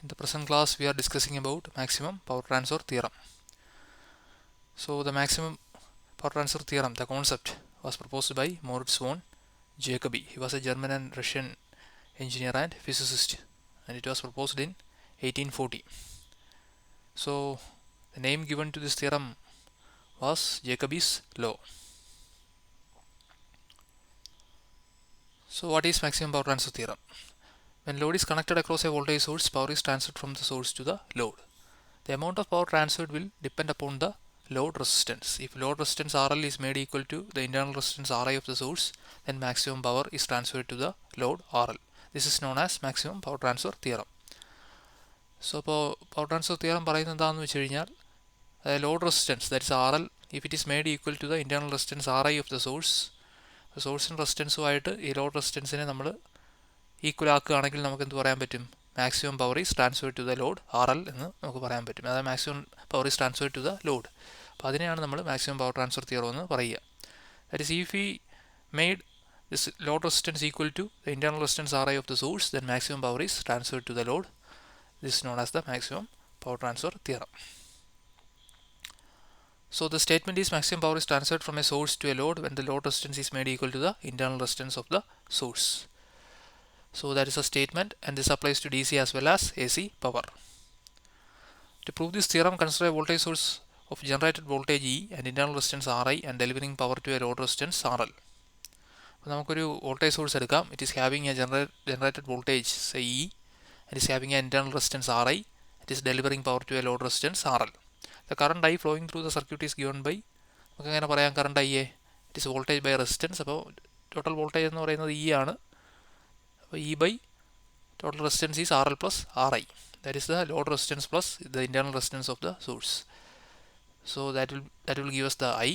In the present class we are discussing about maximum power transfer theorem. So the maximum power transfer theorem, the concept, was proposed by Moritz von Jacobi. He was a German and Russian engineer and physicist, and it was proposed in 1840. So the name given to this theorem was Jacobi's law. So what is maximum power transfer theorem? When load is connected across a voltage source, power is transferred from the source to the load. The amount of power transferred will depend upon the load resistance. If load resistance RL is made equal to the internal resistance Ri of the source, then maximum power is transferred to the load RL. This is known as maximum power transfer theorem. So power transfer theorem പറയുന്നത് എന്താണെന്ന് വെച്ച് കഴിഞ്ഞാൽ load resistance, that is RL, if it is made equal to the internal resistance Ri of the source, സോഴ്സിൻ്റെ റെസിസ്റ്റൻസുമായിട്ട് ഈ load റെസിസ്റ്റൻസിനെ നമ്മൾ equal ആക്കുകയാണെങ്കിൽ നമുക്ക് എന്ത് പറയാൻ പറ്റും? Maximum power is transferred to the load RL എന്ന് നമുക്ക് പറയാൻ പറ്റും. അതായത് maximum power is transferred to the load. അപ്പോൾ അതിനെയാണ് നമ്മൾ മാക്സിമം പവർ ട്രാൻസ്ഫർ തിയറം എന്ന് പറയുക. That is if we made this load resistance equal to the internal resistance Ri of the source, then maximum power is transferred to the load. This is known as the maximum power transfer theorem. So the statement is maximum power is transferred from a source to a load when the load resistance is made equal to the internal resistance of the source. So that is a statement, and this applies to DC as well as AC power. To prove this theorem, consider a voltage source of generated voltage E and internal resistance Ri and delivering power to a load resistance RL. അപ്പോൾ നമുക്കൊരു voltage source എടുക്കാം. It is having A generated voltage say E, and is having an internal resistance Ri. It is delivering power to a load resistance RL. The current I flowing through the circuit is given by, നമുക്ക് എങ്ങനെ പറയാം current I A? It is voltage by resistance. അപ്പോൾ total voltage എന്ന് പറയുന്നത് E ആണ്. അപ്പോൾ E by total resistance is RL plus RI. That is the load resistance plus the internal resistance of the source. So that will give us the I.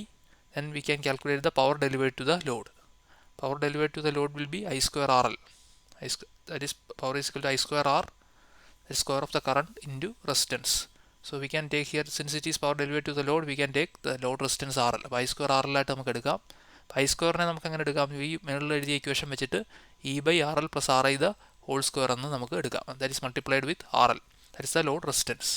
Then we can calculate the power delivered to the load. Power delivered to the load will be I square RL. That is, power is equal to I square R, the square of the current into resistance. So we can take here, since it is power delivered to the load, we can take the load resistance RL. അപ്പോൾ I square RL ആയിട്ട് നമുക്ക് എടുക്കാം. I square നെ നമുക്ക് എങ്ങനെ എടുക്കാം? ഈ മേളിൽ എഴുതിയ ഇക്വേഷൻ വെച്ചിട്ട് E by RL plus RI the whole square എന്ന് നമുക്ക് എടുക്കാം. That is multiplied with RL. That is the load resistance.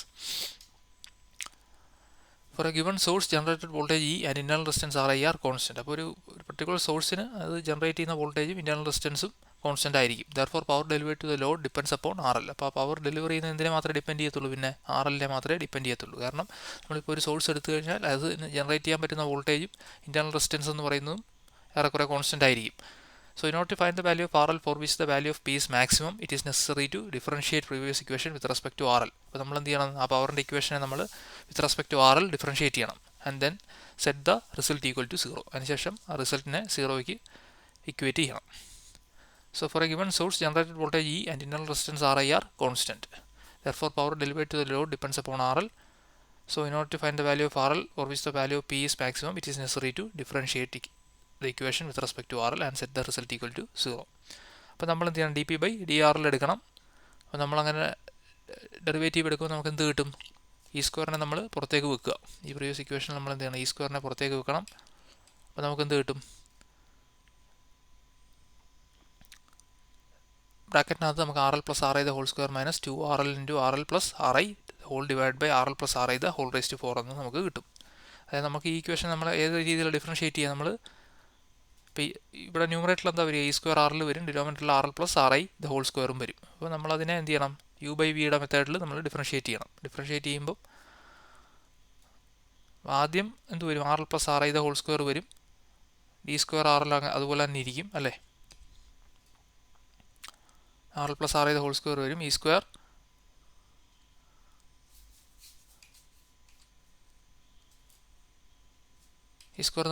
For a given source, generated voltage E and internal resistance Ri are constant. അപ്പോൾ ഒരു particular സോഴ്സിന് അത് generate ചെയ്യുന്ന വോൾട്ടേജും internal റെസിസ്റ്റൻസും കോൺസ്റ്റന്റ് ആയിരിക്കും. Therefore power delivered to the load depends upon RL. അപ്പോൾ ആ പവർ ഡെലിവറി ചെയ്യുന്ന എന്തിനെ മാത്രമേ ഡിപ്പെൻഡ് ചെയ്യത്തുള്ളൂ? പിന്നെ RLനെ മാത്രമേ ഡിപ്പെൻഡ് ചെയ്യത്തുള്ളൂ. കാരണം നമ്മളിപ്പോൾ ഒരു സോഴ്സ് എടുത്തു കഴിഞ്ഞാൽ അത് ജനറേറ്റ് ചെയ്യാൻ പറ്റുന്ന വോൾട്ടേജും ഇന്റേണൽ റെസിസ്റ്റൻസ് എന്ന് പറയുന്നതും ഏറെക്കുറെ കോൺസ്റ്റന്റ് ആയിരിക്കും. So in order to find the value of RL for which the value of P is maximum, it is necessary to differentiate previous equation with respect to RL. അപ്പോൾ നമ്മൾ എന്ത് ചെയ്യണം? ആ പവറിൻ്റെ ഇക്വേഷനെ നമ്മൾ with respect to RL differentiate ചെയ്യണം. And then set the result equal to 0. അതിനുശേഷം ആ റിസൾട്ടിനെ 0ക്ക് ഇക്വേറ്റ് ചെയ്യണം. So for a given source, generated voltage E and internal resistance Ri are constant. Therefore power delivered to the load depends upon RL. So in order to find the value of RL for which the value of P is maximum, it is necessary to differentiate the equation with respect to RL and set the result equal to 0. അപ്പോൾ നമ്മൾ എന്ത് ചെയ്യണം? dP by dRL എടുക്കണം. അപ്പോൾ നമ്മളങ്ങനെ derivative എടുക്കുമ്പോൾ നമുക്ക് എന്ത് കിട്ടും? ഈ സ്ക്വയറിനെ നമ്മൾ പുറത്തേക്ക് വെക്കുക. ഈ പ്രീവിയസ് ഇക്വേഷൻ നമ്മൾ എന്ത് ചെയ്യണം? ഈ സ്ക്വയറിനെ പുറത്തേക്ക് വെക്കണം. അപ്പോൾ നമുക്ക് എന്ത് കിട്ടും? ബ്രാക്കറ്റിനകത്ത് നമുക്ക് RL plus RI the whole square minus 2RL into RL plus RI whole divide by RL plus RI the whole raise to 4 എന്ന് നമുക്ക് കിട്ടും. അതായത് നമുക്ക് ഈ ഇക്വേഷൻ നമ്മൾ ഏത് രീതിയിൽ ഡിഫറൻഷിയേറ്റ് ചെയ്യാം? നമ്മൾ ഇപ്പോൾ ഇവിടെ ന്യൂമറേറ്ററിൽ എന്താ വരിക? ഈ സ്ക്വയർ RL വരും, ഡിനോമിനേറ്ററിൽ RL plus RI the whole സ്ക്വയറും വരും. അപ്പോൾ നമ്മളതിനെ എന്ത് ചെയ്യണം? U ബൈ വിയുടെ മെത്തേഡിൽ നമ്മൾ ഡിഫറൻഷിയേറ്റ് ചെയ്യണം. ഡിഫറൻഷിയേറ്റ് ചെയ്യുമ്പോൾ ആദ്യം എന്ത് വരും? RL plus RI the whole square വരും, ഡി സ്ക്വയർ RL അതുപോലെ തന്നെ ഇരിക്കും അല്ലേ? RL plus RI the whole square വരും, ഈ സ്ക്വയർ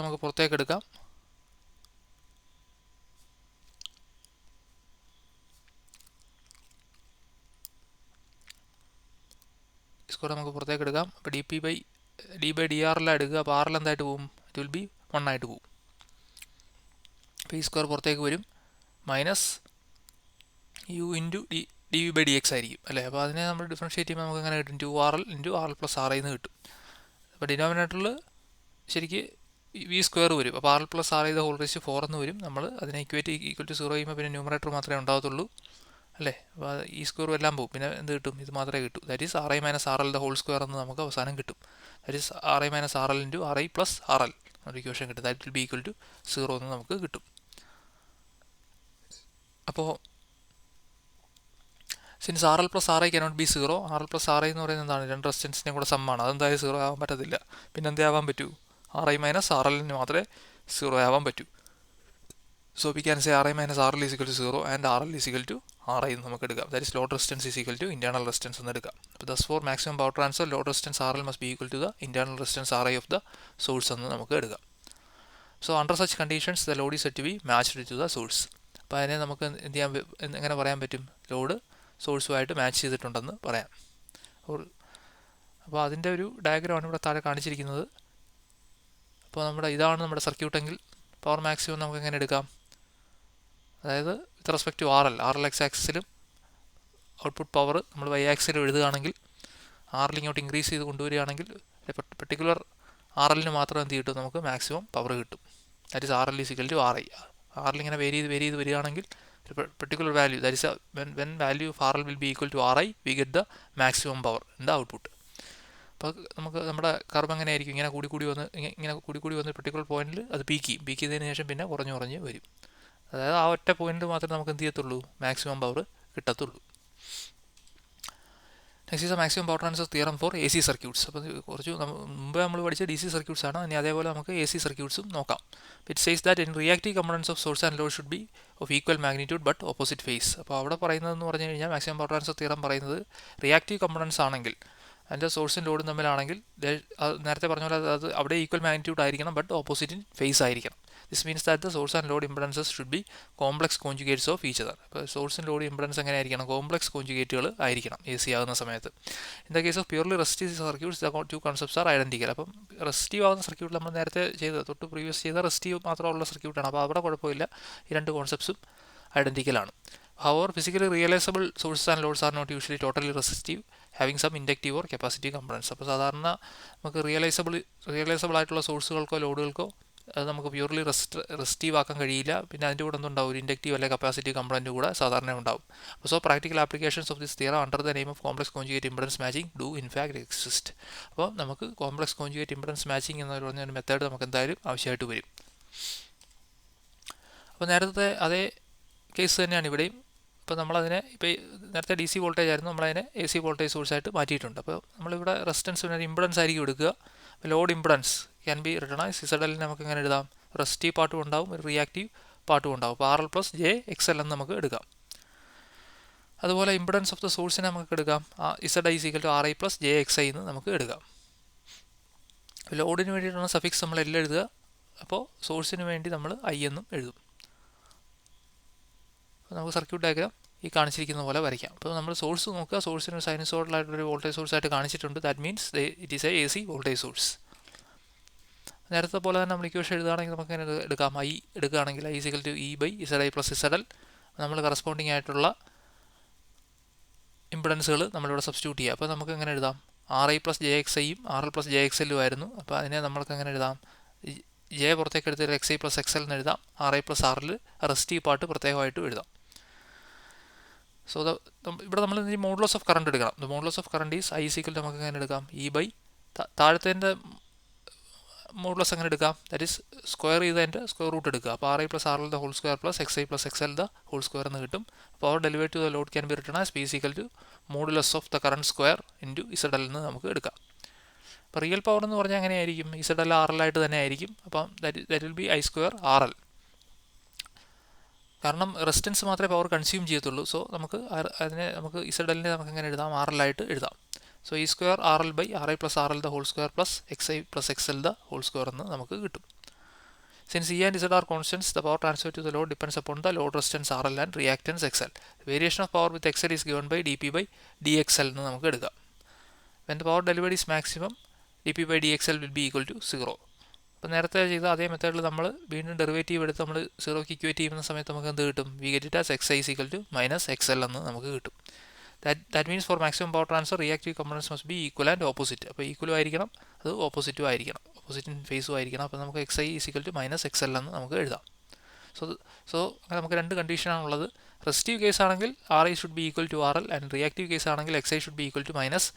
നമുക്ക് പുറത്തേക്ക് എടുക്കാം. സ്ക്വയർ നമുക്ക് പുറത്തേക്ക് എടുക്കാം. അപ്പോൾ ഡി ബൈ dRL എടുക്കുക. അപ്പോൾ RL എന്തായിട്ട് പോകും? ഇറ്റ് വിൽ ബി 1 ആയിട്ട് പോകും. അപ്പോൾ ഈ സ്ക്വയർ പുറത്തേക്ക് വരും, minus U into dV by dx ആയിരിക്കും അല്ലേ? അപ്പോൾ അതിനെ നമ്മൾ ഡിഫറൻഷിയേറ്റ് ചെയ്യുമ്പോൾ നമുക്ക് എങ്ങനെ കിട്ടും? 2RL into RL plus RI എന്ന് കിട്ടും. അപ്പോൾ ഡിനോമിനേറ്ററിൽ ശരിക്ക് വി സ്ക്വയർ വരും. അപ്പോൾ RL plus RI the whole raise to 4 എന്ന് വരും. നമ്മൾ അതിനെ ഈക്വൽ ടു 0 ചെയ്യുമ്പോൾ പിന്നെ ന്യൂമറേറ്റർ മാത്രമേ ഉണ്ടാകത്തുള്ളൂ. അല്ലേ? അപ്പോൾ ഈ സ്ക്വയറും എല്ലാം പോകും, പിന്നെ എന്ത് കിട്ടും? ഇത് മാത്രമേ കിട്ടൂ. That is R I minus R L the whole square എന്ന് നമുക്ക് അവസാനം കിട്ടും. That is R I minus R L into R I plus R L ഒരു ഇക്വേഷൻ കിട്ടും. That will be equal to 0 എന്ന് നമുക്ക് കിട്ടും. അപ്പോൾ since R L plus R I cannot be 0, R L plus R I എന്ന് പറയുന്നത് എന്താണ്? രണ്ട് റെസിസ്റ്റൻസിൻ്റെയും കൂടെ സമ്മാണ്. അതെന്തായാലും 0 ആവാൻ പറ്റത്തില്ല. പിന്നെ എന്തേ ആവാൻ പറ്റൂ? ആർ ഐ മൈനസ് ആർ എല്ലിന് മാത്രമേ 0 ആവാൻ പറ്റൂ. So we can say Ri minus RL is equal to 0 and RL is equal to Ri എന്ന് നമുക്ക് എടുക്കാം. That is load resistance is equal to internal resistance എന്ന് എടുക്കാം. Thus for maximum power transfer, load resistance RL must be equal to the internal resistance Ri of the source എന്ന് നമുക്ക് എടുക്കാം. So under such conditions the load is said to be matched to the source. അപ്പോൾ അതിനെ നമുക്ക് എന്ത് ചെയ്യാൻ, എങ്ങനെ പറയാൻ പറ്റും? ലോഡ് സോഴ്സുമായിട്ട് മാച്ച് ചെയ്തിട്ടുണ്ടെന്ന് പറയാം. അപ്പോൾ അതിൻ്റെ ഒരു ഡയഗ്രമാണ് ഇവിടെ താഴെ കാണിച്ചിരിക്കുന്നത്. അപ്പോൾ ഇതാണ് നമ്മുടെ സർക്യൂട്ടെങ്കിൽ പവർ മാക്സിമം നമുക്ക് എങ്ങനെ എടുക്കാം? അതായത് with respect to R L X ആക്സിലും ഔട്ട്പുട്ട് പവർ നമ്മൾ വൈ ആക്സിലും എഴുതുകയാണെങ്കിൽ, ആർ എൽ ഇങ്ങോട്ട് ഇൻക്രീസ് ചെയ്ത് കൊണ്ടുവരികയാണെങ്കിൽ പെർട്ടിക്കുലർ ആർ എല്ലിന് മാത്രം എന്ത് കിട്ടും? നമുക്ക് മാക്സിമം പവർ കിട്ടും. That is R L is equal to R I. R L ഇങ്ങനെ വേരി ചെയ്ത് വരികയാണെങ്കിൽ particular value, that is when value of R L will be equal to R I, we get the maximum power in the output. അപ്പോൾ നമുക്ക് നമ്മുടെ curve എങ്ങനെ ആയിരിക്കും? ഇങ്ങനെ കൂടി വന്ന് പെർട്ടിക്കുലർ പോയിന്റിൽ അത് പീക്ക് ചെയ്തതിന് ശേഷം പിന്നെ കുറഞ്ഞ് വരും. അതായത് ആ ഒറ്റ പോയിന്റ് മാത്രമേ നമുക്ക് എന്ത് ചെയ്യത്തുള്ളൂ? മാക്സിമം പവർ കിട്ടത്തുള്ളൂ. Next is maximum power transfer theorem four A C circuits. അപ്പോൾ കുറച്ച് മുമ്പേ നമ്മൾ പഠിച്ച ഡി സി സർക്യൂട്ട്സ് ആണ്. ഇനി അതേപോലെ നമുക്ക് എ സി സർക്യൂട്ട്സും നോക്കാം. It says that in reactive components of source and load should be of equal magnitude but opposite phase. അപ്പോൾ അവിടെ പറയുന്നതെന്ന് പറഞ്ഞു കഴിഞ്ഞാൽ മാക്സിമം പവർ ട്രാൻസ്ഫർ തിയറം പറയുന്നത് റിയാക്റ്റീവ് കമ്പോണൻസ് ആണെങ്കിൽ, അതിൻ്റെ സോഴ്സും ലോഡും തമ്മിലാണെങ്കിൽ നേരത്തെ പറഞ്ഞ പോലെ അത് അവിടെ ഈക്വൽ മാഗ്നിറ്റ്യൂഡ് ആയിരിക്കണം, ബട്ട് ഓപ്പോസിറ്റ് ഇൻ ഫേസ് ആയിരിക്കണം. This means that the source and load impedances should be complex conjugates of each other. അപ്പോൾ സോഴ്സും ലോഡ് ഇംപെഡൻസ് എങ്ങനെ ആയിരിക്കണം? കോംപ്ലക്സ് കോൺജുഗേറ്റുകൾ ആയിരിക്കണം എ സി ആകുന്ന സമയത്ത്. In the case of purely resistive circuits the two concepts are identical. അപ്പം resistive ആകുന്ന സർക്യൂട്ടിൽ നമ്മൾ നേരത്തെ പ്രീവിയസ് ചെയ്ത റെസിസ്റ്റീവ് മാത്രമുള്ള സർക്യൂട്ടാണ്. അപ്പോൾ അവിടെ കുഴപ്പമില്ല, ഈ രണ്ട് കോൺസെപ്റ്റ്സും ഐഡന്റിക്കലാണ്. However, physically realizable sources and loads are not usually totally resistive, having some inductive or capacitive components. അപ്പോൾ സാധാരണ നമുക്ക് റിയലൈസബിൾ ആയിട്ടുള്ള സോഴ്സുകൾക്കോ ലോഡുകൾക്കോ അത് നമുക്ക് പ്യൂർലി റെസിസ്റ്റീവ് ആക്കാൻ കഴിയില്ല. പിന്നെ അതിൻ്റെ കൂടെ എന്തുണ്ടാവും? ഒരു ഇൻഡക്റ്റീവ് അല്ലെങ്കിൽ കപ്പാസിറ്റീവ് കമ്പണൻറ്റ് കൂടെ സാധാരണ ഉണ്ടാവും. So practical applications of this theorem under the name of complex conjugate impedance matching do in fact exist. അപ്പോൾ നമുക്ക് കോംപ്ലക്സ് കോൺജുഗേറ്റ് ഇംപെഡൻസ് മാച്ചിങ് എന്ന് പറഞ്ഞ ഒരു മെത്തേഡ് നമുക്ക് എന്തായാലും ആവശ്യമായിട്ട് വരും. അപ്പോൾ നേരത്തെ അതേ കേസ് തന്നെയാണ് ഇവിടെയും. അപ്പോൾ നമ്മളതിനെ ഇപ്പോൾ നേരത്തെ ഡി സി വോൾട്ടേജ് ആയിരുന്നു, നമ്മളതിനെ എ സി വോൾട്ടേജ് സോഴ്സായിട്ട് മാറ്റിയിട്ടുണ്ട്. അപ്പോൾ നമ്മളിവിടെ റെസിസ്റ്റൻസ് ഒരു ഇംപെഡൻസ് ആയിരിക്കും എടുക്കുക. Load impedance can be written as Z നമുക്ക് എങ്ങനെ എഴുതാം? റെസിസ്റ്റീവ് പാർട്ടും ഉണ്ടാവും, ഒരു റിയാക്റ്റീവ് പാർട്ടും ഉണ്ടാവും. അപ്പോൾ R L plus J X L എന്ന് നമുക്ക് എടുക്കാം. അതുപോലെ ഇംപെഡൻസ് ഓഫ് ദ സോഴ്സിനെ നമുക്ക് എടുക്കാം, Z I equal to R I plus J X I എന്ന് നമുക്ക് എടുക്കാം. ലോഡിന് വേണ്ടിയിട്ടാണ് സഫിക്സ് നമ്മൾ എല്ലാം എഴുതുക. അപ്പോൾ സോഴ്സിന് വേണ്ടി നമ്മൾ ഐ എന്നും എഴുതും. നമുക്ക് സർക്യൂട്ട് ഡയഗ്രാം ഈ കാണിച്ചിരിക്കുന്ന പോലെ വരയ്ക്കാം. അപ്പോൾ നമ്മൾ സോഴ്സ് നോക്കുക, സോഴ്സിന് സൈനസോയിഡലായിട്ടൊരു വോൾട്ടേജ് സോഴ്സായിട്ട് കാണിച്ചിട്ടുണ്ട്. That means it is A C voltage source. നേരത്തെ പോലെ തന്നെ നമ്മൾ ഇക്വേഷൻ എഴുതുകയാണെങ്കിൽ നമുക്ക് എങ്ങനെ എടുക്കാം? ഐ എടുക്കുകയാണെങ്കിൽ I equal to E by Z I plus Z L. നമ്മൾ കറസ്പോണ്ടിങ് ആയിട്ടുള്ള ഇംപെഡൻസുകൾ നമ്മളിവിടെ സബ്സ്റ്റിറ്റ്യൂട്ട് ചെയ്യുക. അപ്പോൾ നമുക്ക് എങ്ങനെ എഴുതാം? R I plus J X ഐയും R L plus J X എല്ലും ആയിരുന്നു. അപ്പോൾ അതിനെ നമ്മൾക്ക് എങ്ങനെ എഴുതാം? ജെ പുറത്തേക്ക് എടുത്തിട്ട് X I plus X L എന്ന് എഴുതാം. R I plus R L resistive part പ്രത്യേകമായിട്ടും എഴുതാം. സോ ഇവിടെ നമ്മൾ മോഡുലസ് ഓഫ് കറണ്ട് എടുക്കണം. The modulus of current is I equal to നമുക്ക് എങ്ങനെ എടുക്കാം? ഇ ബൈ താഴത്തേൻ്റെ മോഡുലസ് എങ്ങനെ എടുക്കാം? ദാറ്റ് ഈസ് സ്ക്വയർ ചെയ്തതിൻ്റെ സ്ക്വയർ റൂട്ട് എടുക്കുക. അപ്പോൾ R I plus R L the whole square plus X I plus X L the whole square എന്ന് കിട്ടും. അപ്പോൾ അവർ delivered the load can be written as P equal to modulus of the current square into Z L എന്ന് നമുക്ക് എടുക്കാം. അപ്പോൾ real power എന്ന് പറഞ്ഞാൽ എങ്ങനെയായിരിക്കും? ഇസഡ് എൽ ആർ എൽ ആയിട്ട് തന്നെ ആയിരിക്കും. അപ്പം that will be I square R L. കാരണം റെസിസ്റ്റൻസ് മാത്രമേ പവർ കൺസ്യൂം ചെയ്യത്തുള്ളൂ. സോ നമുക്ക് നമുക്ക് ഇസഡ് എല്ലിനെ നമുക്ക് എങ്ങനെ എഴുതാം? ആർ എൽ ആയിട്ട് എഴുതാം. So E square R L by R I plus R L the whole square plus X I plus X L the whole square എന്ന് നമുക്ക് കിട്ടും. Since E and Z are constants, the power transferred to the load depends upon the load resistance RL and reactance XL. The variation of power with XL is given by dP by dXL എന്ന് നമുക്ക് എടുക്കാം. When the power delivered is maximum, dP by dXL will be equal to 0. അപ്പോൾ നേരത്തെ ചെയ്ത അതേ മെത്തേഡിൽ നമ്മൾ വീണ്ടും ഡെറിവേറ്റീവ് എടുത്ത് നമ്മൾ സീറോക്ക് ഇക്വേറ്റ് ചെയ്യുന്ന സമയത്ത് നമുക്ക് എന്ത് കിട്ടും? We get it as X I equal to minus X L എന്ന് നമുക്ക് കിട്ടും. That means for maximum power transfer reactive components must be equal and opposite. അപ്പോൾ ഈക്വലും ആയിരിക്കണം, അത് ഓപ്പോസിറ്റും ആയിരിക്കണം, ഓപ്പോസിറ്റ് ഫേസും ആയിരിക്കണം. അപ്പോൾ നമുക്ക് X I equal to minus X L എന്ന് നമുക്ക് എഴുതാം. സോ നമുക്ക് രണ്ട് കണ്ടീഷനാണുള്ളത്. റെസിസ്റ്റീവ് കേസ് ആണെങ്കിൽ RI should be equal to RL and reactive case ആണെങ്കിൽ XI should be equal to minus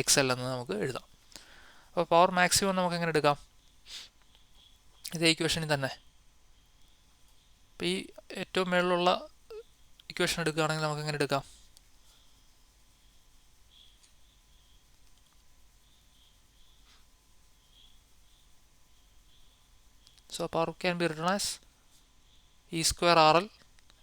XL എന്ന് നമുക്ക് എഴുതാം. അപ്പോൾ പവർ മാക്സിമം നമുക്ക് എങ്ങനെ എടുക്കാം? ഇതേ ഇക്വേഷനിൽ തന്നെ. അപ്പോൾ ഈ ഏറ്റവും മുകളിലുള്ള ഇക്വേഷൻ എടുക്കുകയാണെങ്കിൽ നമുക്ക് എങ്ങനെ എടുക്കാം? So power can be written as E square RL.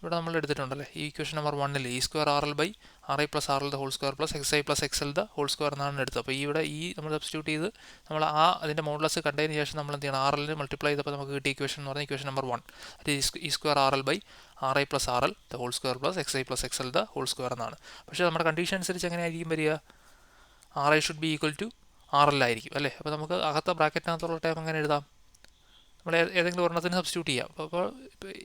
ഇവിടെ നമ്മൾ എടുത്തിട്ടുണ്ടല്ലേ ഈ ഇക്വേഷൻ നമ്പർ 1ൽ E square RL by RI plus RL the whole square plus XI plus XL the whole square എന്നാണ് എടുത്തത്. അപ്പോൾ ഇവിടെ ഈ നമ്മൾ സബ്സ്റ്റിറ്റ്യൂട്ട് ചെയ്ത് നമ്മൾ അതിൻ്റെ മോഡുലസ് കണ്ടതിന് ശേഷം നമ്മൾ എന്ത് ചെയ്യണം? RL മൾട്ടിപ്ലൈ ചെയ്തപ്പോൾ നമുക്ക് കിട്ടിയ ഇക്വേഷൻ എന്ന് പറഞ്ഞാൽ ഇക്വേഷൻ നമ്പർ 1. അത് E square RL by RI plus RL the whole square plus XI plus XL the whole square എന്നാണ്. പക്ഷേ നമ്മുടെ കണ്ടീഷൻ അനുസരിച്ച് എങ്ങനെയായിരിക്കും വരിക? RI should be equal to RL ആയിരിക്കും അല്ലേ? അപ്പോൾ നമുക്ക് അകത്ത ബ്രാക്കറ്റിനകത്തുള്ള ടൈം എങ്ങനെ എഴുതാം? നമ്മൾ ഏതെങ്കിലും ഒരെണ്ണത്തിന് സബ്സ്റ്റിറ്റ്യൂട്ട് ചെയ്യാം. അപ്പോൾ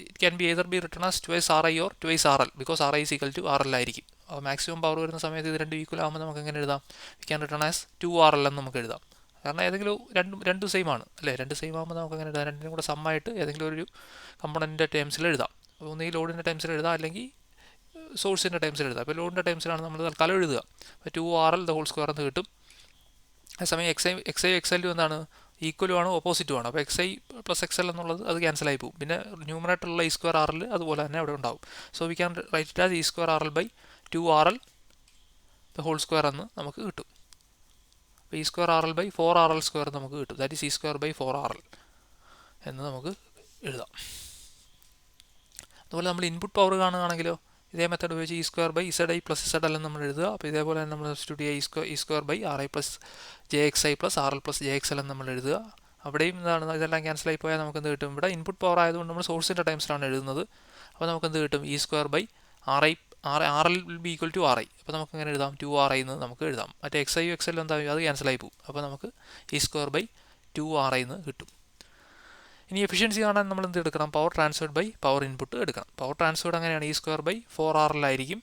it can be either be written as twice RI or twice RL because RI is equal to RL ആയിരിക്കും. അപ്പോൾ മാക്സിമം പവർ വരുന്ന സമയത്ത് ഇത് രണ്ടും ഈക്വൽ ആകുമ്പോൾ നമുക്ക് എങ്ങനെ എഴുതാം? We can written as 2RL എന്ന് നമുക്ക് എഴുതാം. കാരണം ഏതെങ്കിലും രണ്ടും സെയിം ആണ് അല്ലേ? രണ്ട് സെയിം ആകുമ്പോൾ നമുക്ക് എങ്ങനെ എഴുതാം? രണ്ടിനും കൂടെ സമ്മായിട്ട് ഏതെങ്കിലും ഒരു കമ്പോണൻറ്റിൻ്റെ ടേംസിൽ എഴുതാം. അപ്പോൾ ഒന്നുകിൽ ലോഡിൻ്റെ ടേംസിൽ എഴുതാം അല്ലെങ്കിൽ സോഴ്സിൻ്റെ ടേംസിൽ എഴുതാം. അപ്പോൾ ലോഡിൻ്റെ ടേംസിലാണ് നമ്മൾ തൽക്കാലം എഴുതുക. അപ്പോൾ 2RL ദ ഹോൾ സ്ക്വയർ എന്ന് കിട്ടും. അതേസമയം XI XL എന്താണ്? ഈക്വലും ആണ് ഓപ്പോസിറ്റും ആണ്. അപ്പോൾ XI പ്ലസ് XL എന്നുള്ളത് അത് ക്യാൻസലായി പോകും. പിന്നെ ന്യൂമറേറ്ററുള്ള E square RL അതുപോലെ തന്നെ അവിടെ ഉണ്ടാവും. So we can write it as E square RL by 2RL the whole square എന്ന് നമുക്ക് കിട്ടും. അപ്പോൾ E square RL by 4RL square നമുക്ക് കിട്ടും. That is E square by 4RL എന്ന് നമുക്ക് എഴുതാം. അതുപോലെ നമ്മൾ ഇൻപുട്ട് പവർ കാണുകയാണെങ്കിലോ ഇതേ മെത്തേഡ് ഉപയോഗിച്ച് E square by ZI plus ZL എന്ന് നമ്മൾ എഴുതുക. അപ്പോൾ ഇതേപോലെ തന്നെ നമ്മൾ സബ്സ്റ്റിറ്റ്യൂട്ട് ചെയ്യുക E square by RI plus JXI plus RL plus JXL എന്ന് നമ്മൾ എഴുതുക. അവിടെയും ഇതെല്ലാം ക്യാൻസലായി പോയാൽ നമുക്ക് എന്ത് കിട്ടും? ഇവിടെ ഇൻപുട്ട് പവർ ആയതുകൊണ്ട് നമ്മൾ സോഴ്സിൻ്റെ ടൈംസിലാണ് എഴുതുന്നത്. അപ്പോൾ നമുക്ക് എന്ത് കിട്ടും? E square by RL will be equal to RI. അപ്പോൾ നമുക്ക് എങ്ങനെ എഴുതാം? 2RI എന്ന് നമുക്ക് എഴുതാം. മറ്റേ XI XL എന്താ അത് ക്യാൻസലായി പോകും. അപ്പോൾ നമുക്ക് E square by 2RI എന്ന് കിട്ടും. ഇനി എഫിഷ്യൻസി കാണാൻ നമ്മൾ എന്ത് എടുക്കണം? Power transferred by power input എടുക്കണം. പവർ ട്രാൻസ്ഫേർഡ് അങ്ങനെയാണ് E square by 4RL ആയിരിക്കും.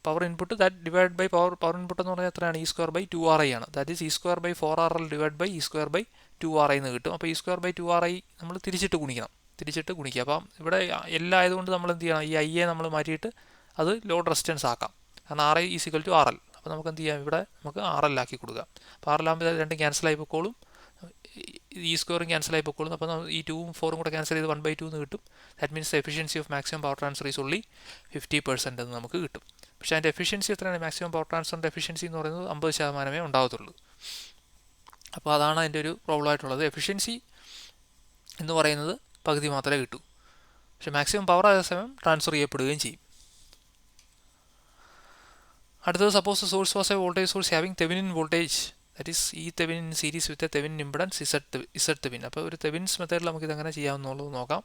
Power input that divide by power input എന്ന് പറഞ്ഞാൽ എത്രയാണ്? E square by 2RI ആണ്. That is E square by 4RL divide by E square by 2RI എന്ന് കിട്ടും. അപ്പോൾ E square by 2RI നമ്മൾ തിരിച്ചിട്ട് ഗുണിക്കുക. അപ്പം ഇവിടെ എല്ലാം ആയതുകൊണ്ട് നമ്മൾ എന്ത് ചെയ്യണം? ഈ Iയെ നമ്മൾ മാറ്റിയിട്ട് അത് ലോഡ് റെസിസ്റ്റൻസ് ആക്കാം. കാരണം RI is equal to RL. അപ്പോൾ നമുക്ക് എന്ത് ചെയ്യാം? ഇവിടെ നമുക്ക് RL ആക്കി കൊടുക്കാം. അപ്പോൾ RL ആകുമ്പോൾ രണ്ടും ക്യാൻസലായി പൊക്കോളും. ഈ സ്ക്വയറും ക്യാൻസലായി പൊക്കോളും. അപ്പോൾ ഈ 2ഉം 4ഉം കൂടെ ക്യാൻസൽ ചെയ്ത് 1/2 എന്ന് കിട്ടും. That means efficiency of maximum power transfer is only 50% എന്ന് നമുക്ക് കിട്ടും. പക്ഷേ അതിൻ്റെ എഫിഷ്യൻസി എത്രയാണ്? മാക്സിമം പവർ ട്രാൻസ്ഫറിൻ്റെ എഫിഷ്യൻസി എന്ന് പറയുന്നത് 50% ഉണ്ടാകത്തുള്ളൂ. അപ്പോൾ അതാണ് അതിൻ്റെ ഒരു പ്രോബ്ലം ആയിട്ടുള്ളത്. എഫിഷ്യൻസി എന്ന് പറയുന്നത് പകുതി മാത്രമേ കിട്ടൂ. പക്ഷേ മാക്സിമം പവർ അതേസമയം ട്രാൻസ്ഫർ ചെയ്യപ്പെടുകയും ചെയ്യും. അടുത്തത് suppose source was a voltage source having Thevenin voltage that is E Thevenin in series with a Thevenin impedance Z Thevenin. അപ്പോൾ ഒരു തെവെനിൻസ് മെത്തേഡിൽ നമുക്ക് ഇതെങ്ങനെ ചെയ്യാമെന്നുള്ളത് നോക്കാം.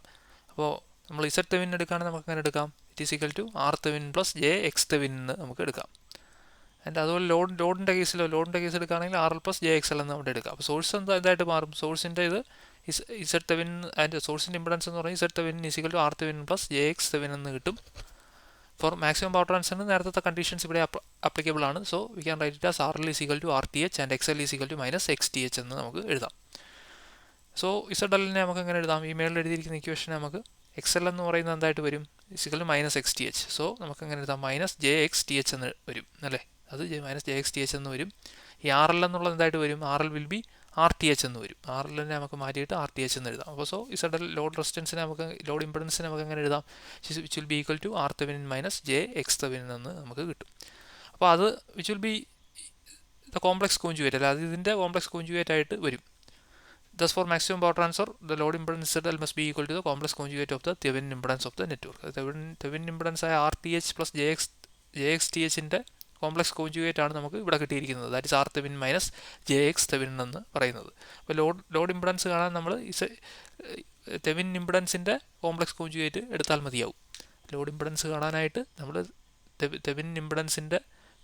അപ്പോൾ നമ്മൾ ഇസഡ് തെവെനിൻ എടുക്കുകയാണെങ്കിൽ നമുക്ക് എങ്ങനെ എടുക്കാം? It is equal to R Thevenin plus JX Thevenin എന്ന് നമുക്ക് എടുക്കാം. ആൻഡ് അതുപോലെ ലോഡിൻ്റെ കേസ് എടുക്കുകയാണെങ്കിൽ RL പ്ലസ് JXL എന്ന് അവിടെ എടുക്കാം. അപ്പോൾ സോഴ്സ് എന്തായിട്ട് മാറും? സോഴ്സിൻ്റെ ഇത് ഇസഡ് തെവെനിൻ ആൻഡ് സോഴ്സിൻ്റെ ഇംപെഡൻസ് എന്ന് പറഞ്ഞാൽ Z Thevenin is equal to R Thevenin plus JX Thevenin എന്ന് കിട്ടും. ഫോർ മാക്സിമം പവർ ട്രാൻസ്ഫറിന് നേരത്തെ കണ്ടീഷൻസ് ഇവിടെ അപ്ലിക്കബിൾ ആണ്. So we can write it as RL is equal to RTH and XL is equal to minus XTH എന്ന് നമുക്ക് എഴുതാം. So ZLനെ നമുക്ക് എങ്ങനെ എഴുതാം? ഈ മേളിൽ എഴുതിയിരിക്കുന്ന ഇക്വേഷനെ നമുക്ക് XL എന്ന് പറയുന്നത് എന്തായിട്ട് വരും? Is equal to minus XTH. So നമുക്ക് എങ്ങനെ എഴുതാം? മൈനസ് JXTH എന്ന് വരും അല്ലേ? അത് മൈനസ് JXTH എന്ന് വരും. ഈ RL എന്നുള്ളത് എന്തായിട്ട് വരും? RL വിൽ ബി RTH എന്ന് വരും. RLനെ നമുക്ക് മാറ്റിയിട്ട് RTH എന്ന് എഴുതാം. അപ്പോൾ സോ ZL ലോഡ് റെസിസ്റ്റൻസിനെ ലോഡ് ഇംപെഡൻസിനെ നമുക്ക് എങ്ങനെ എഴുതാം? Which will be equal to R Thevenin minus JX Thevenin എന്ന് നമുക്ക് കിട്ടും. അപ്പോൾ അത് which will be the complex conjugate അല്ല, അത് ഇതിൻ്റെ കോംപ്ലക്സ് കോഞ്ചുഗേറ്റ് ആയിട്ട് വരും. Thus for maximum power transfer the load impedance ZL must be equal to the complex conjugate of the Thevenin impedance of the network. Thevenin impedance ആയ RTH plus JXTHൻ്റെ complex conjugate ആണ് നമുക്ക് ഇവിടെ കിട്ടിയിരിക്കുന്നത്. That is R Thevenin minus JX Thevenin എന്ന് പറയുന്നത്. അപ്പോൾ load impedance കാണാൻ നമ്മൾ തെവെനിൻ ഇംപെഡൻസിൻ്റെ കോംപ്ലക്സ് കോഞ്ചുഗേറ്റ് എടുത്താൽ മതിയാവും. ലോഡ് ഇംപെഡൻസ് കാണാനായിട്ട് നമ്മൾ തെവെനിൻ ഇംപെഡൻസിൻ്റെ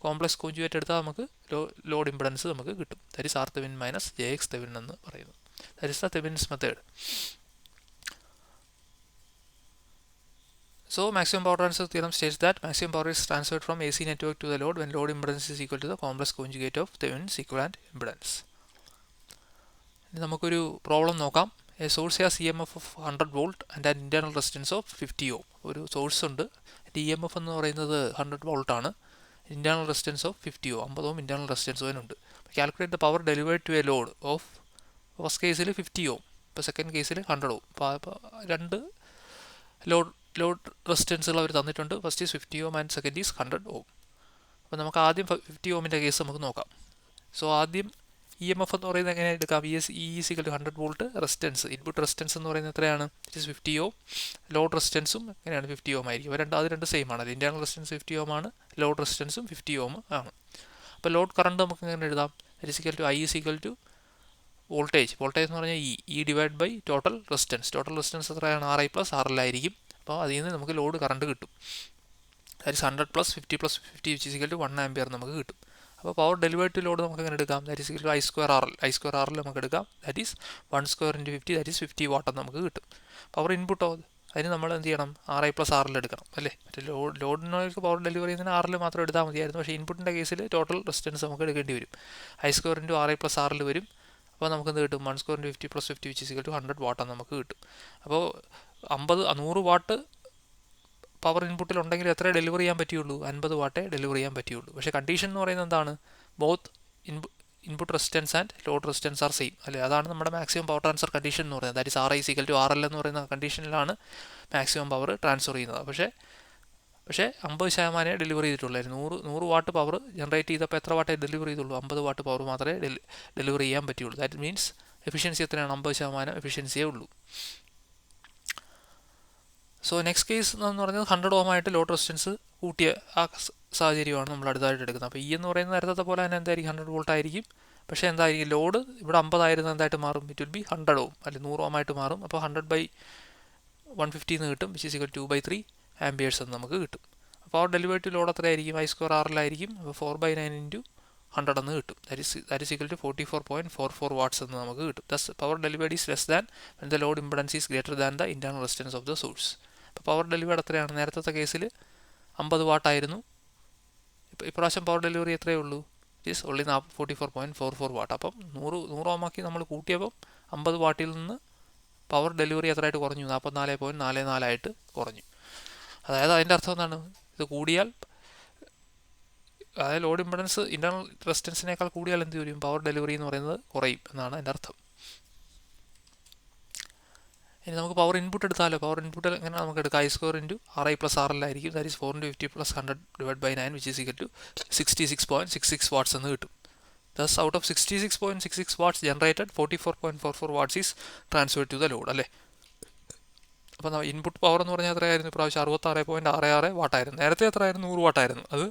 കോംപ്ലക്സ് കോഞ്ചുഗേറ്റ് എടുത്താൽ നമുക്ക് ലോഡ് ഇംപെഡൻസ് നമുക്ക് കിട്ടും. That is R Thevenin minus JX Thevenin എന്ന് പറയുന്നത്. That is the Thevenin's method. So maximum power transfer theorem states that maximum power is transferred from AC network to the load when load impedance is equal to the complex conjugate of Thevenin's equivalent impedance. ഇനി നമുക്കൊരു problem നോക്കാം. A source has EMF of 100 volt and an internal resistance of 50 ohm. ഒരു source ഉണ്ട്, EMF എന്ന് പറയുന്നത് 100 volt ആണ്, internal resistance of 50 ohm, 50 ohm internal resistance അതിനുണ്ട്. Calculate the power delivered to a load of first കേസിൽ 50 ohm, ഇപ്പോൾ second കേസിൽ 100 ohm. അപ്പോൾ രണ്ട് ലോഡ് റെസിസ്റ്റൻസുകൾ അവർ തന്നിട്ടുണ്ട്. First is 50 ohm and second is 100 ohm. അപ്പോൾ നമുക്ക് ആദ്യം 50 ohമിൻ്റെ കേസ് നമുക്ക് നോക്കാം. സോ ആദ്യം EMF എന്ന് പറയുന്നത് എങ്ങനെ എടുക്കാം? E is equal to 100 volt resistance, input resistance എന്ന് പറയുന്നത് എത്രയാണ്? It is 50 ohm. ലോഡ് റെസിസ്റ്റൻസും എങ്ങനെയാണ്? 50 ohm ആയിരിക്കും. അത് രണ്ട് സെയിം ആണ്. ഇന്റേണൽ റെസിസ്റ്റൻസ് 50 ohm ആണ്, ലോഡ് റെസിസ്റ്റൻസും 50 ohm ആണ്. അപ്പോൾ ലോഡ് കറണ്ട് നമുക്ക് എങ്ങനെ എഴുതാം? It is equal to I is equal to voltage എന്ന് പറഞ്ഞാൽ E divide by total resistance. Total resistance എത്രയാണ്? RI പ്ലസ് RL ആയിരിക്കും. അപ്പോൾ അതിൽ നിന്ന് നമുക്ക് ലോഡ് കറണ്ട് കിട്ടും. That is 100 plus 50 plus 50 which is equal to 1 ampere നമുക്ക് കിട്ടും. അപ്പോൾ പവർ ഡെലിവേർഡ് ടു ലോഡ് നമുക്ക് എങ്ങനെ എടുക്കാം? That is equal to I square RL നമുക്ക് എടുക്കാം. That is 1 square into 50, that is 50 watt എന്ന് നമുക്ക് കിട്ടും. പവർ ഇൻപുട്ടോ അതിന് നമ്മൾ എന്ത് ചെയ്യണം? RI പ്ലസ് RL എടുക്കണം അല്ലേ? മറ്റേ ലോഡിനൊക്കെ പവർ ഡെലിവറി ചെയ്യുന്നതിന് RL മാത്രം എടുത്താൽ മതിയായിരുന്നു. പക്ഷേ ഇൻപുട്ടിൻ്റെ കേസിൽ ടോട്ടൽ റെസിസ്റ്റൻസ് നമുക്ക് എടുക്കേണ്ടി വരും. I square into RI plus RL വരും. അപ്പോൾ നമുക്ക് എന്ത് കിട്ടും? 1 square into 50 plus 50 which is equal to 100 watt നമുക്ക് കിട്ടും. അപ്പോൾ 100 വാട്ട് പവർ ഇൻപുട്ടിൽ ഉണ്ടെങ്കിൽ എത്ര ഡെലിവർ ചെയ്യാൻ പറ്റുള്ളൂ? 50 വാട്ടേ ഡെലിവർ ചെയ്യാൻ പറ്റുള്ളൂ. പക്ഷേ കണ്ടീഷൻ എന്ന് പറയുന്നത് എന്താണ്? Both input resistance and load resistance are same അല്ലേ? അതാണ് നമ്മുടെ മാക്സിമം പവർ ട്രാൻസ്ഫർ കണ്ടീഷൻ എന്ന് പറയുന്നത്. That is RI equal to RL എന്ന് പറയുന്ന കണ്ടീഷനിലാണ് മാക്സിമം പവർ ട്രാൻസ്ഫർ ചെയ്യുന്നത്. പക്ഷേ 50% ഡെലിവർ ചെയ്തിട്ടുള്ളായിരുന്നു. 100 വാട്ട് പവർ ജനറേറ്റ് ചെയ്തപ്പോൾ എത്ര വാട്ടേ ഡെലിവർ ചെയ്തുള്ളൂ? 50 വാട്ട് പവർ മാത്രമേ ഡെലിവർ ചെയ്യാൻ പറ്റുള്ളൂ. ദാറ്റ് മീൻസ് എഫിഷ്യൻസി എത്രയാണ്? 50% എഫിഷ്യൻസിയേ ഉള്ളൂ. സോ നെക്സ്റ്റ് കേസ് എന്ന് പറയുന്നത് 100 ohm ആയിട്ട് ലോഡ് റെസിസ്റ്റൻസ് കൂട്ടിയ ആ സാഹചര്യമാണ് നമ്മൾ അടുത്തായിട്ട് എടുക്കുന്നത്. അപ്പോൾ എന്ന് പറയുന്നത് നേരത്തെ പോലെ തന്നെ എന്തായിരിക്കും? 100 വോൾട്ട് ആയിരിക്കും. പക്ഷേ എന്തായിരിക്കും? ലോഡ് ഇവിടെ 50 ആയിരുന്നു, എന്തായിട്ട് മാറും? ഇറ്റ് വിൽ ബി 100 ohm അല്ലെങ്കിൽ 100 ohm ആയിട്ട് മാറും. അപ്പോൾ 100/150 എന്ന് കിട്ടും, വിച്ച് ഈസ് ഈക്വൽ 2/3 ആംബിയേഴ്സ് എന്ന് നമുക്ക് കിട്ടും. അപ്പോൾ പവർ ഡെലിവേർഡ് ടു ലോഡ് എത്രയായിരിക്കും? I സ്ക്വയർ RL ആയിരിക്കും. അപ്പോൾ 4/9 ഇൻറ്റു 100 എന്ന് കിട്ടും. That is equal to 44.44 watts എന്ന് നമുക്ക് കിട്ടും. Thus power delivered is less than when the load impedance is greater than the internal resistance of the source. അപ്പോൾ power delivered എത്രയാണ്? നേരത്തെ കേസിൽ 50 വാട്ടായിരുന്നു. ഇപ്രാവശ്യം പവർ ഡെലിവറി എത്രയേ ഉള്ളൂ? It is only 44.44 what. അപ്പം 100 ohm ആക്കി നമ്മൾ കൂട്ടിയപ്പം 50 വാട്ടിൽ നിന്ന് പവർ ഡെലിവറി എത്രയായിട്ട് കുറഞ്ഞു? 44.44 ആയിട്ട് കുറഞ്ഞു. അതായത് അതിൻ്റെ അർത്ഥം എന്താണ്? ഇത് കൂടിയാൽ, അതായത് ലോഡ് ഇംപെഡൻസ് ഇന്റേണൽ റെസിസ്റ്റൻസിനേക്കാൾ കൂടിയാൽ എന്ത് വരും? പവർ ഡെലിവറി എന്ന് പറയുന്നത് കുറയും എന്നാണ് എൻ്റെ അർത്ഥം. ഇനി നമുക്ക് പവർ ഇൻപുട്ട് എടുത്താലോ? പവർ ഇൻപുട്ടിൽ എങ്ങനെ നമുക്ക് എടുക്കാം? I square into RI plus RL ആയിരിക്കും. That is 4 into 50 plus 100 divide by 9 which is equal to 66.66 watts എന്ന് കിട്ടും. Thus out of 66.66 watts generated 44.44 watts is transferred to the load അല്ലേ? അപ്പോൾ ഇൻപുട്ട് പവർ എന്ന് പറഞ്ഞാൽ എത്രയായിരുന്നു? ഇപ്രാവശ്യം 66.66 വാട്ടായിരുന്നു. നേരത്തെ എത്രയായിരുന്നു? 100 വാട്ടായിരുന്നു. അത്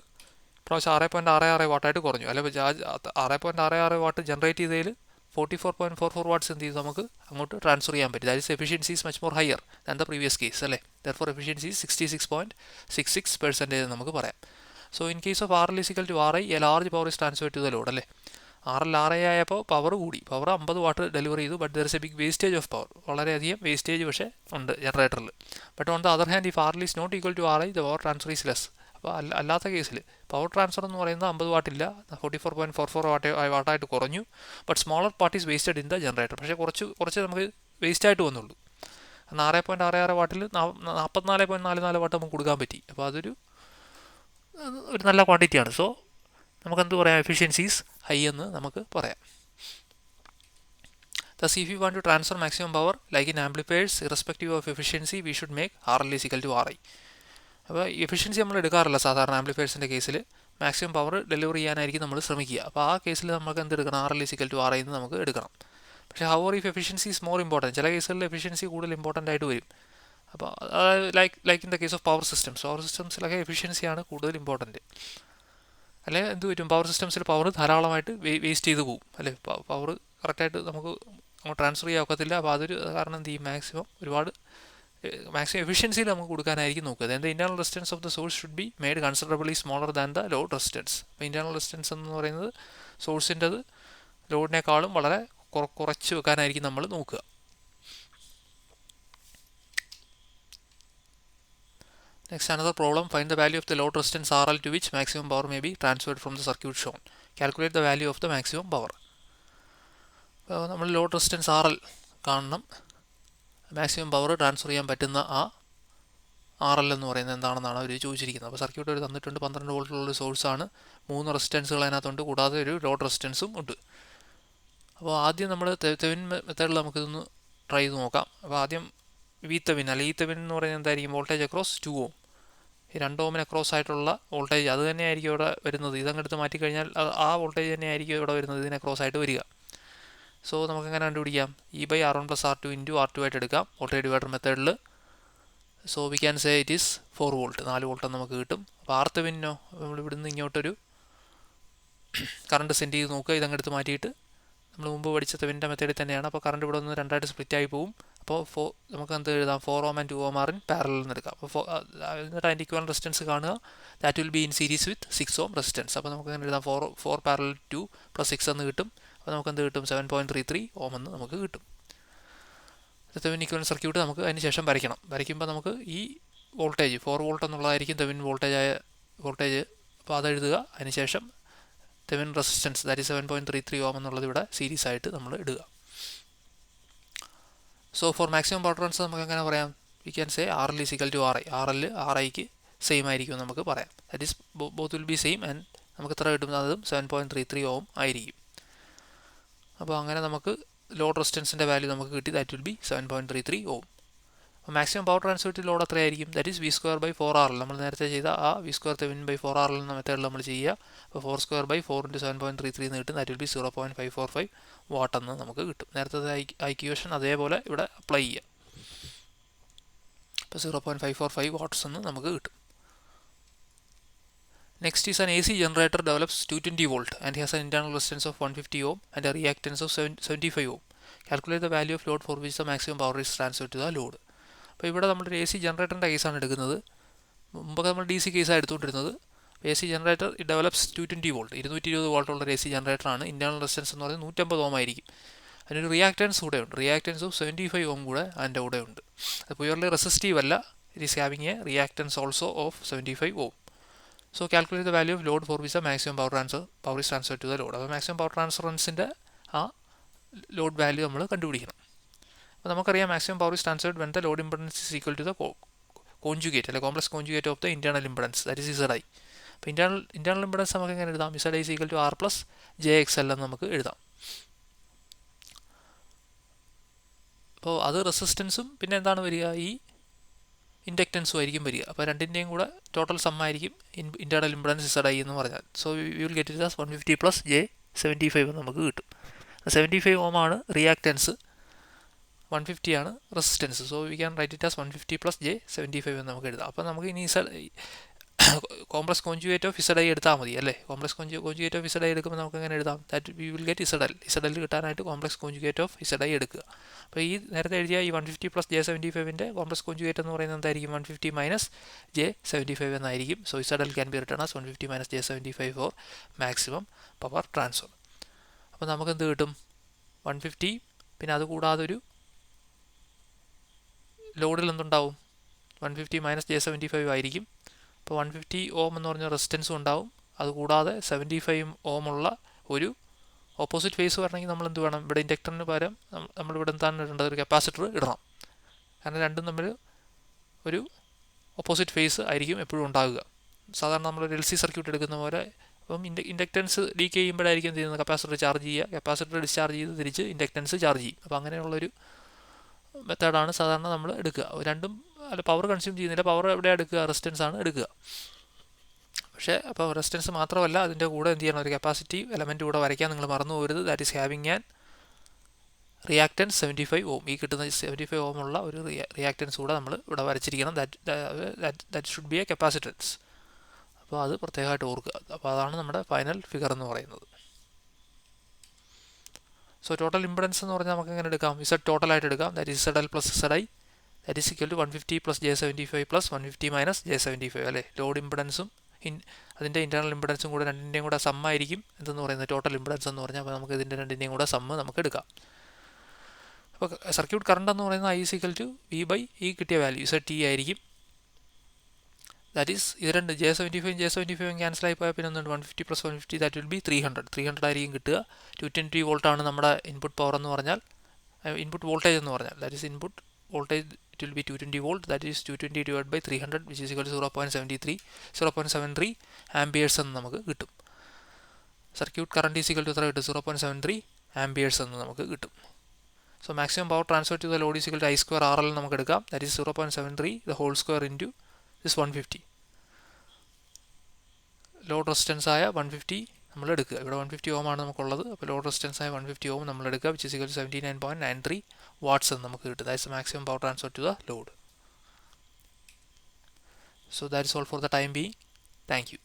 ഇപ്രാവശ്യം 6.66 വാട്ടായിട്ട് കുറഞ്ഞു അല്ലെ? 6.66 വാട്ട് ജനറേറ്റ് ചെയ്തതിൽ 44.44 വാട്ട്സ് എന്ത് ചെയ്തു? നമുക്ക് അങ്ങോട്ട് ട്രാൻസ്ഫർ ചെയ്യാൻ പറ്റും. That is efficiency is much more higher than the previous case അല്ലേ? ദെർഫോർ എഫിഷ്യൻസി 66.66% നമുക്ക് പറയാം. So in case of RL is equal to RI, a large power is transferred to the load അല്ലേ? RI ആയപ്പോൾ power കൂടി, power 50 watt deliver ചെയ്തു. But there is a big wastage of power, വളരെയധികം wastage പക്ഷേ ഉണ്ട് ജനറേറ്ററിൽ. But on the other hand if RL is not equal to RI, the power transfer is less. അപ്പോൾ അല്ലാത്ത കേസിൽ പവർ ട്രാൻസ്ഫർ എന്ന് പറയുന്നത് 50 വാട്ടില്ല, 44.44 വാട്ടായിട്ട് കുറഞ്ഞു. But smaller part is wasted in the generator. പക്ഷേ കുറച്ച് നമുക്ക് വേസ്റ്റായിട്ട് വന്നുള്ളൂ. 6.66 വാട്ടിൽ 44.44 വാട്ട് നമുക്ക് കൊടുക്കാൻ പറ്റി. അപ്പോൾ അതൊരു നല്ല ക്വാണ്ടിറ്റിയാണ്. സോ നമുക്കെന്ത് പറയാം? എഫിഷ്യൻസീസ് ഹൈ എന്ന് നമുക്ക് പറയാം. Thus, if you want to transfer maximum power like in amplifiers, irrespective of efficiency, we should make RL is equal to RI. അപ്പോൾ എഫിഷ്യൻസി നമ്മൾ എടുക്കാറില്ല സാധാരണ ആംപ്ലിഫയേഴ്സിൻ്റെ കേസിൽ. മാക്സിമം പവർ ഡെലിവർ ചെയ്യാനായിരിക്കും നമ്മൾ ശ്രമിക്കുക. അപ്പോൾ ആ കേസിൽ നമുക്ക് എന്ത് എടുക്കണം? RL is equal to RI എന്ന് നമുക്ക് എടുക്കണം. പക്ഷേ however if efficiency is more important, ചില കേസുകളിൽ എഫിഷ്യൻസി കൂടുതൽ ഇമ്പോർട്ടൻ്റ് ആയിട്ട് വരും. അപ്പോൾ like in the case of power സിസ്റ്റംസിലൊക്കെ എഫിഷ്യൻസിയാണ് കൂടുതൽ ഇമ്പോർട്ടൻറ്റ്. അല്ലെങ്കിൽ എന്ത് പറ്റും? പവർ സിസ്റ്റംസിൽ പവർ ധാരാളമായിട്ട് വേസ്റ്റ് ചെയ്ത് പോകും അല്ലേ? പവർ കറക്റ്റായിട്ട് നമുക്ക് ട്രാൻസ്ഫർ ചെയ്യാൻ ഒക്കത്തില്ല. അപ്പോൾ അതൊരു കാരണം എന്ത് ചെയ്യും? മാക്സിമം എഫിഷ്യൻസിയിൽ നമുക്ക് കൊടുക്കാനായിരിക്കും നോക്കുക. Then the internal resistance of the source should be made considerably smaller than the load resistance. അപ്പോൾ ഇന്റേണൽ റെസിസ്റ്റൻസ് എന്ന് പറയുന്നത് സോഴ്സിൻ്റെത് ലോഡിനേക്കാളും വളരെ കുറച്ച് വെക്കാനായിരിക്കും നമ്മൾ നോക്കുക. Next, another problem. Find the value of the load resistance RL to which maximum power may be transferred from the circuit shown. Calculate the value of the maximum power. നമ്മൾ load resistance RL കാണണം. Maximum power transfer ചെയ്യാൻ പറ്റുന്ന ആ RL എന്ന് പറയുന്നത് എന്താണെന്നാണ് അവർ ചോദിച്ചിരിക്കുന്നത്. അപ്പോൾ സർക്യൂട്ട് ഒരു തന്നിട്ടുണ്ട്, 12 വോൾട്ടുള്ള സോഴ്സാണ്, 3 റെസിസ്റ്റൻസുകൾ അതിനകത്തുണ്ട്, കൂടാതെ ഒരു ലോഡ് റെസിസ്റ്റൻസും ഉണ്ട്. അപ്പോൾ ആദ്യം നമ്മൾ തെവിൻ മെത്തേഡിൽ നമുക്കിതൊന്ന് ട്രൈ ചെയ്ത് നോക്കാം. അപ്പോൾ ആദ്യം വി തെവിൻ അല്ലെങ്കിൽ ഈ തെവിൻ എന്ന് പറയുന്നത് എന്തായിരിക്കും? വോൾട്ടേജ് അക്രോസ് 2 ഓം. ഈ 2 ഓമിന് അക്രോസ് ആയിട്ടുള്ള വോൾട്ടേജ് അത് തന്നെയായിരിക്കും ഇവിടെ വരുന്നത്. ഇതങ്ങെടുത്ത് മാറ്റിക്കഴിഞ്ഞാൽ ആ വോൾട്ടേജ് തന്നെയായിരിക്കും ഇവിടെ വരുന്നത്, ഇതിന് അക്രോസ് ആയിട്ട് വരിക. സോ നമുക്ക് എങ്ങനെ കണ്ടുപിടിക്കാം? E/R1+R2 ഇൻറ്റു R2 ആയിട്ട് എടുക്കാം വോൾട്ടേജ് ഡിവൈഡർ മെത്തേഡിൽ. So we can say it is 4 volt, 4 volt നമുക്ക് കിട്ടും. അപ്പോൾ ആർ തെവിനോ നമ്മൾ ഇവിടുന്ന് ഇങ്ങോട്ടൊരു കറണ്ട് സെൻഡ് ചെയ്ത് നോക്കുക. ഇതങ്ങെടുത്ത് മാറ്റിയിട്ട് നമ്മൾ മുമ്പ് പഠിച്ച തെവിൻ്റെ മെത്തേഡിൽ തന്നെയാണ്. അപ്പോൾ കറണ്ട് ഇവിടെ നിന്ന് രണ്ടായിട്ട് സ്പ്ലിറ്റ് ആയി പോകും. അപ്പോൾ നമുക്ക് എന്ത് എഴുതാം? 4 ohm and 2 ohm are in parallel എന്ന് എടുക്കാം. അപ്പോൾ എന്നിട്ട് അതിൻ്റെ ഇക്വലൻ്റ് റെസിസ്റ്റൻസ് കാണുക. That will be in series with 6 ohm resistance. അപ്പോൾ നമുക്ക് അങ്ങനെ എഴുതാം 4 പാരലൽ 2 + 6 എന്ന് കിട്ടും. അപ്പോൾ നമുക്ക് എന്ത് കിട്ടും? 7.33 ഓം എന്ന് നമുക്ക് കിട്ടും. തെവിൻ ഇക്വലൻ്റ് സർക്യൂട്ട് നമുക്ക് അതിന് ശേഷം വരയ്ക്കണം. വരയ്ക്കുമ്പോൾ നമുക്ക് ഈ വോൾട്ടേജ് 4 വോൾട്ട് എന്നുള്ളതായിരിക്കും തെവിൻ വോൾട്ടേജ്. അപ്പോൾ അതെഴുതുക. അതിനുശേഷം Thevenin resistance that is 7.33 ohm എന്നുള്ളത് ഇവിടെ സീരീസ് ആയിട്ട് നമ്മൾ ഇടുക. So for maximum power transfer നമുക്ക് എങ്ങനെ പറയാം? We can say RL is equal to RI. RL RIക്ക് സെയിം ആയിരിക്കും നമുക്ക് പറയാം. That is both will be same and നമുക്ക് എത്ര കിട്ടും? അതും 7.33 ഓം ആയിരിക്കും. അപ്പോൾ അങ്ങനെ നമുക്ക് ലോഡ് റെസിസ്റ്റൻസിൻ്റെ വാല്യൂ നമുക്ക് കിട്ടി. ദാറ്റ് വിൽ ബി 7.33 ഓം. അപ്പോൾ മാക്സിമം പവർ ട്രാൻസ്ഫർ ലോഡ് എത്രയായിരിക്കും? That is V²/4RL. നമ്മൾ നേരത്തെ ചെയ്ത ആ V² തെവിൻ/4RL എന്ന മെത്തേഡിൽ നമ്മൾ ചെയ്യുക. അപ്പോൾ 4² 4 × 7.33 എന്ന് കിട്ടും. ദാറ്റ് വിൽ ബി 0.545 വാട്ട് എന്ന് നമുക്ക് കിട്ടും. നേരത്തെ ഇക്വേഷൻ അതേപോലെ ഇവിടെ അപ്ലൈ ചെയ്യുക. അപ്പോൾ 0.545 വാട്ട്സ് എന്ന് നമുക്ക് കിട്ടും. Next is an AC generator develops 220 volt and has an internal resistance of 150 ohm and a reactance of 75 ohm. Calculate the value of load for which the maximum power is transferred to the load. അപ്പോൾ ഇവിടെ നമ്മളൊരു AC ജനറേറ്ററിൻ്റെ കേസാണ് എടുക്കുന്നത്. മുമ്പൊക്കെ നമ്മൾ DC കേസാണ് എടുത്തുകൊണ്ടിരുന്നത്. AC generator develops 220 volt, 220 വോൾട്ടുള്ള ഒരു AC ജനറേറ്ററാണ്. Internal resistance എന്ന് പറയുന്നത് 150 ഓം ആയിരിക്കും. അതിനൊരു റിയാക്റ്റൻസ് കൂടെ ഉണ്ട്. റിയാക്റ്റൻസ് ഓഫ് 75 ഓം കൂടെ അതിൻ്റെ കൂടെ ഉണ്ട്. അത് പ്യുവർലി റെസിസ്റ്റീവ് അല്ല. It is having a reactance also of 75 ohm. So calculate the value of load for which the maximum power is transferred to the load. അപ്പോൾ മാക്സിമം പവർ ട്രാൻസ്ഫറൻസിൻ്റെ ആ ലോഡ് വാല്യൂ നമ്മൾ കണ്ടുപിടിക്കണം. അപ്പോൾ നമുക്കറിയാം maximum power is transferred when the load impedance is equal to the conjugate അല്ലെങ്കിൽ complex conjugate of the internal impedance that is ZI. അപ്പോൾ internal impedance നമുക്ക് എങ്ങനെ എഴുതാം? ZI is equal to R+jXL എന്ന് നമുക്ക് എഴുതാം. അപ്പോൾ അത് റെസിസ്റ്റൻസും പിന്നെ എന്താണ് വരിക? ഈ ഇൻഡക്റ്റൻസും ആയിരിക്കും വരിക. അപ്പോൾ രണ്ടിൻ്റെയും കൂടെ ടോട്ടൽ സം ആയിരിക്കും ഇന്റേണൽ ഇംപെഡൻസ് ZI എന്ന് പറഞ്ഞാൽ. So we will get it as 150 + j75 എന്ന് നമുക്ക് കിട്ടും. 75 ഓം ആണ് റിയാക്റ്റൻസ്, 150 ആണ് resistance. So we can write it as 150 + j75 എന്ന് നമുക്ക് എഴുതാം. അപ്പോൾ നമുക്ക് ഇനി കോംപ്ലക്സ് കോൺജുഗേറ്റ് ഓഫ് ZI എടുത്താൽ മതി അല്ലേ? കോംപ്ലക്സ് കോൺജുഗേറ്റ് ഓഫ് ZI എടുക്കുമ്പോൾ നമുക്ക് എങ്ങനെ എഴുതാം? That we will get ZL കിട്ടാനായിട്ട് കോംപ്ലക്സ് കോൺജുഗേറ്റ് ഓഫ് ZI എടുക്കുക. അപ്പോൾ ഈ നേരത്തെ എഴുതിയ ഈ 150 + j75ൻ്റെ കോംപ്ലക്സ് കോൺജുഗേറ്റ് എന്ന് പറയുന്നത് എന്തായിരിക്കും? 150 - j75 എന്നായിരിക്കും. So ZL can be written as 150 - j75 for maximum power transfer. അപ്പോൾ നമുക്ക് എന്ത് കിട്ടും? 150, പിന്നെ അതുകൂടാതെ ഒരു ലോഡിൽ എന്തുണ്ടാവും? 150 - j75 ആയിരിക്കും. അപ്പോൾ 150 ഓം എന്ന് പറഞ്ഞ റെസിസ്റ്റൻസും ഉണ്ടാവും. അതുകൂടാതെ 75 ഓം ഉള്ള ഒരു ഓപ്പോസിറ്റ് ഫേസ് വരണമെങ്കിൽ നമ്മൾ എന്ത് വേണം? ഇവിടെ ഇൻഡക്ടറിന് പകരം നമ്മളിവിടെ എന്താണ് ഇടേണ്ടത്? ഒരു കപ്പാസിറ്റർ ഇടണം. കാരണം രണ്ടും തമ്മിൽ ഒരു ഓപ്പോസിറ്റ് ഫേസ് ആയിരിക്കും എപ്പോഴും ഉണ്ടാകുക. സാധാരണ നമ്മളൊരു LC സർക്യൂട്ട് എടുക്കുന്ന പോലെ. അപ്പം ഇൻഡക്റ്റൻസ് ലീക്ക് ചെയ്യുമ്പോഴായിരിക്കും എന്ത് ചെയ്യുന്നത്? കപ്പാസിറ്റർ ചാർജ് ചെയ്യുക, കപ്പാസിറ്റർ ഡിസ്ചാർജ് ചെയ്ത് തിരിച്ച് ഇൻഡക്റ്റൻസ് ചാർജ് ചെയ്യും. അപ്പോൾ അങ്ങനെയുള്ളൊരു മെത്തേഡാണ് സാധാരണ നമ്മൾ എടുക്കുക. രണ്ടും പവർ കൺസ്യൂം ചെയ്യുന്നില്ല. പവർ എവിടെയാണ് എടുക്കുക? റെസിസ്റ്റൻസ് ആണ് എടുക്കുക. പക്ഷേ അപ്പോൾ റെസിസ്റ്റൻസ് മാത്രമല്ല, അതിൻ്റെ കൂടെ എന്ത് ചെയ്യണം? ഒരു കപ്പാസിറ്റീവ് എലമെൻറ്റ് കൂടെ വരയ്ക്കാൻ നിങ്ങൾ മറന്നു പോകരുത്. That is having an reactance 75 ഓം. ഈ കിട്ടുന്ന 75 ഓം ഉള്ള ഒരു റിയാക്റ്റൻസ് കൂടെ നമ്മൾ ഇവിടെ വരച്ചിരിക്കണം. That should be a capacitance. അപ്പോൾ അത് പ്രത്യേകമായിട്ട് ഓർക്കുക. അപ്പോൾ അതാണ് നമ്മുടെ ഫൈനൽ ഫിഗർ എന്ന് പറയുന്നത്. സോ ടോട്ടൽ ഇംപെഡൻസ് എന്ന് പറഞ്ഞാൽ നമുക്ക് എങ്ങനെ എടുക്കാം? Z ടോട്ടലായിട്ട് എടുക്കാം. That is ZL + ZI that is equal to 150 + j75 + 150 - j75 അല്ലേ? ലോഡ് ഇംപെഡൻസും അതിൻ്റെ ഇൻറ്റേർണൽ ഇംപെഡൻസും കൂടെ രണ്ടിൻ്റെയും കൂടെ സം ആയിരിക്കും എന്തെന്ന് പറയുന്നത്? ടോട്ടൽ ഇംപെഡൻസ് എന്ന് പറഞ്ഞാൽ. അപ്പോൾ നമുക്ക് ഇതിൻ്റെ രണ്ടിൻ്റെയും കൂടെ സമ്മ് നമുക്ക് എടുക്കാം. അപ്പോൾ സർക്യൂട്ട് കറണ്ട് എന്ന് പറയുന്നത് I is equal to V/E കിട്ടിയ വാല്യൂ ZT ആയിരിക്കും. ദാറ്റ് ഈസ് ഇത് രണ്ട് j75 ക്യാൻസൽ ആയി പോയാൽ പിന്നെ ഒന്നുണ്ട് 150 + 150 ദാറ്റ് വിൽ ബി 300 ആയിരിക്കും കിട്ടുക. 220 വോൾട്ടാണ് നമ്മുടെ ഇൻപുട്ട് പവർ എന്ന് പറഞ്ഞാൽ, ഇൻപുട്ട് വോൾട്ടേജ് എന്ന് പറഞ്ഞാൽ. That is input voltage it will be 220 volt, that is 220 divided by 300 which is equal to 0.73 amperes എന്ന് നമുക്ക് കിട്ടും. Circuit current is equal to എത്ര കിട്ടും? 0.73 amperes എന്ന് നമുക്ക് കിട്ടും. So maximum power transfer to the load is equal to I square RL നമുക്ക് എടുക്കാം, that is 0.73 the whole square into this 150. Load resistance ആയ 150 നമ്മൾ എടുക്കുക. ഇവിടെ 150 ഓം ആണ് നമുക്കുള്ളത്. അപ്പോൾ ലോഡ് റെസിസ്റ്റൻസ് ആയ 150 ഓം നമ്മൾ എടുക്കുക, which is equal to 79.93 watts എന്ന് നമുക്ക് കിട്ടും. That is the maximum power transfer to the load. So that is all for the time being. Thank you.